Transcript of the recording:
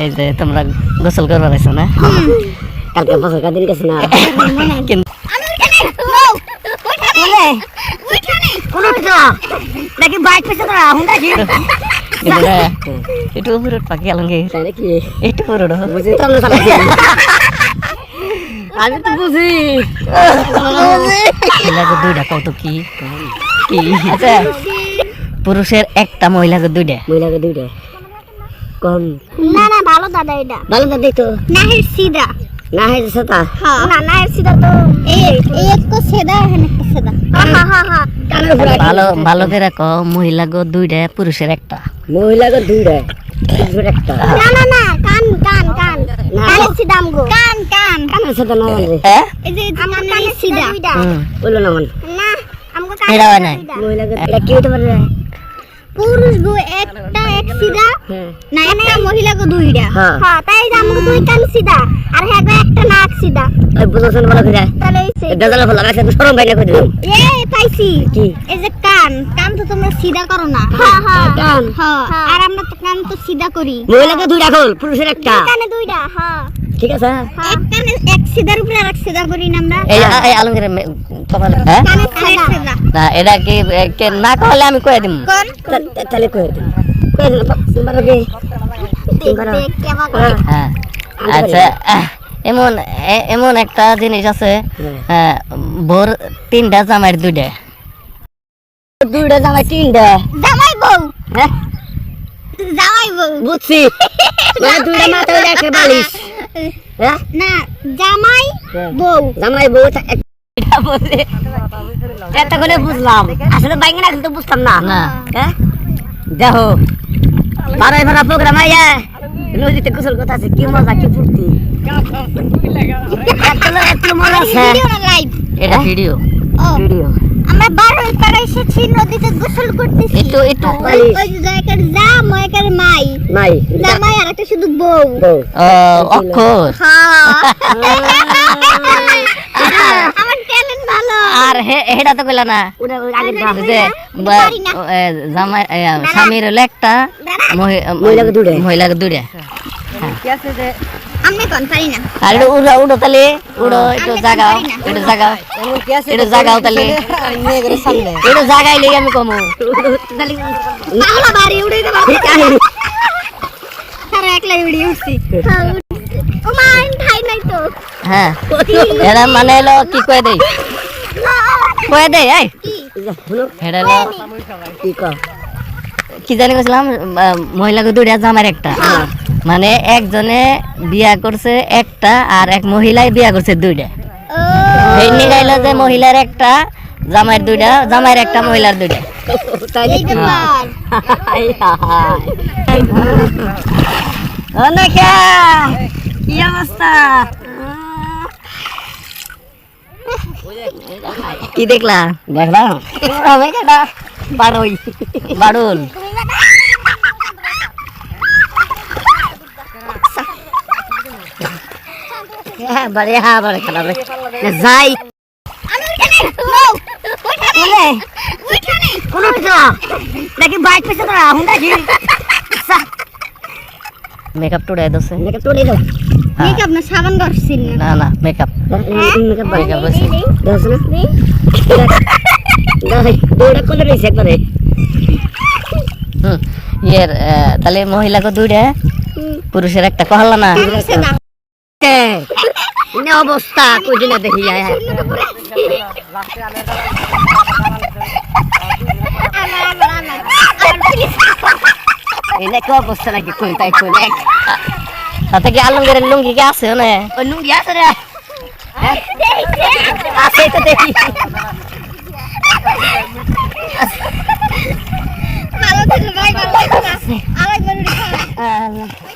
এই যে তোমরা গোসল করবার আইছো না কালকে বছর কাদিন গেছে না কিন্তু নাকি বাইক পেছে তোরা হুন্ডা কি একটু উপরে পাখি আলঙ্গে তাই নাকি একটু পুরো বুঝি তো আমরা চালাচ্ছি আমি তো বুঝি মহিলাকে দুইটা কত কি কি আচ্ছা পুরুষের একটা মহিলাকে দুইটা কম না না ভালো দাদা এটা ভালো দাদি তো না হে সিধা না হে সেটা না না হে সিধা তো एक को सीधा है एक को सीधा हां ভালো ভালো করে কও মহিলাকে দুইটা পুরুষের একটা মহিলাকে দুইটা পুরুষের একটা না না না কান सीधा আমগো কান সেটা না মানে হ্যাঁ এই যে কান सीधा বলো না মানে না আমগো কান এটা হয় নাই মহিলাকে এটা কি হতে পারে পুরুষ গো একটা এক सीधा হ্যাঁ না একটা মহিলা গো দুইটা হ্যাঁ। হ্যাঁ তাই যে আমগো দুই কান सीधा আর হ্যাঁ গো একটা নাক सीधा ওই বুঝছেন ভালো করে তাহলে এই সে গাজালা ফল লাগাইছে শরম বাইনা করে দিলাম পাইছি কি? এই যে কান তো তোমরা সিধা করো না কান। আর আমরা তো কান তো সিধা করি মহিলাকে দুইটা খোল পুরুষের একটা কানে দুইটা ঠিক আছে এক কানে এক সিধার উপরে আর এক সিধা করি না আমরা এই আলঙ্গের কপালে হ্যাঁ কানে সিধা না এটা কি না কহলে আমি কয়ে দিম কর তাহলে কই দিন বারো কি দেখ কেমন হ্যাঁ আচ্ছা এমন এমন একটা জিনিস আছে ভোর 3টা জামাইয়ের 2টা দুইটা জামাই তিনটা জামাই বউ হ্যাঁ জামাই বউ বুঝছি মানে দুইটা মাথা হইলে একটা বালিশ হ্যাঁ না জামাই হ্যাঁ। বউ জামাই বউ এটা বলছে এটা করে বুঝলাম আসলে বাইক না কিন্তু বুঝতাম না না হ্যাঁ দেখো বারোই ভাড়া প্রোগ্রাম আইয়া নদীতে গোসল কথা আছে কি মজা কি ফুর্তি এত মজা আছে ভিডিও না লাইভ এটা ভিডিও ও ভিডিও আমরা বারোই পাড়া এসেছি নদীতে গোসল করতেছি একটু একটু ওই যে জায়গার জামাই মাই নাই জামাই আর একটা শুধু বউ বউ অক্ষর আমার ট্যালেন্ট ভালো আর হেডা তো কইলা না ওটা আগে যে জামাই স্বামীর হলো একটা মহিলাকে দুইটা। মহিলাকে 2টা আমি কোন পারি না আর এটা উড়ো উড়ো তাহলে উড়ো একটু জাগাও একটু জাগাও তাহলে একটু জাগাইলে আমি কমু পাগলা বাড়ি উড়ে দেব সারা একলা উড়ি উঠছি ও মা ঠাই নাই তো হ্যাঁ এরা মানে হলো কি কয়ে দেই এই এটা হলো কি কর কি জানি কইছিলাম মহিলাকে 2টা জামাইয়ের একটা মানে একজনে বিয়া করছে একটা আর এক মহিলাই বিয়া করছে 2টা ও এই নিগাইলো যে মহিলার একটা জামাইয়ের 2টা জামাইয়ের একটা মহিলার 2টা তাই এই ব্যাপার অনেকে কি অবস্থা কি দেখলা দেখলাম আমি কেটা বারোই বাড়ুল হ্যাঁ বারে খারাপ যাই আমি উঠে কোনো নাকি বাইক পেছে তোরা হুন্ডা কি মেকআপ টুড়াই দছে নাকি তোলে দাও মেকআপ না সাবান করছিস না না মেকআপ মেকআপ বাইক মেকআপ বসে দাও না দাই দৌড়া কোলে রইছে একবারে ইয়ের তাহলে মহিলাকে 2টা পুরুষের একটা কহলা না ইনে অবস্থা কই দিনা দেখি আয় এনে কি অবস্থা নাকি কই তাই কই তাতে কি আলঙ্গের লুঙ্গি কি আছে না ওই নুঙ্গি আছে রে আছে তো দেখি ভালো ছিল ভাই ভালো আছে আরেকবার উঠে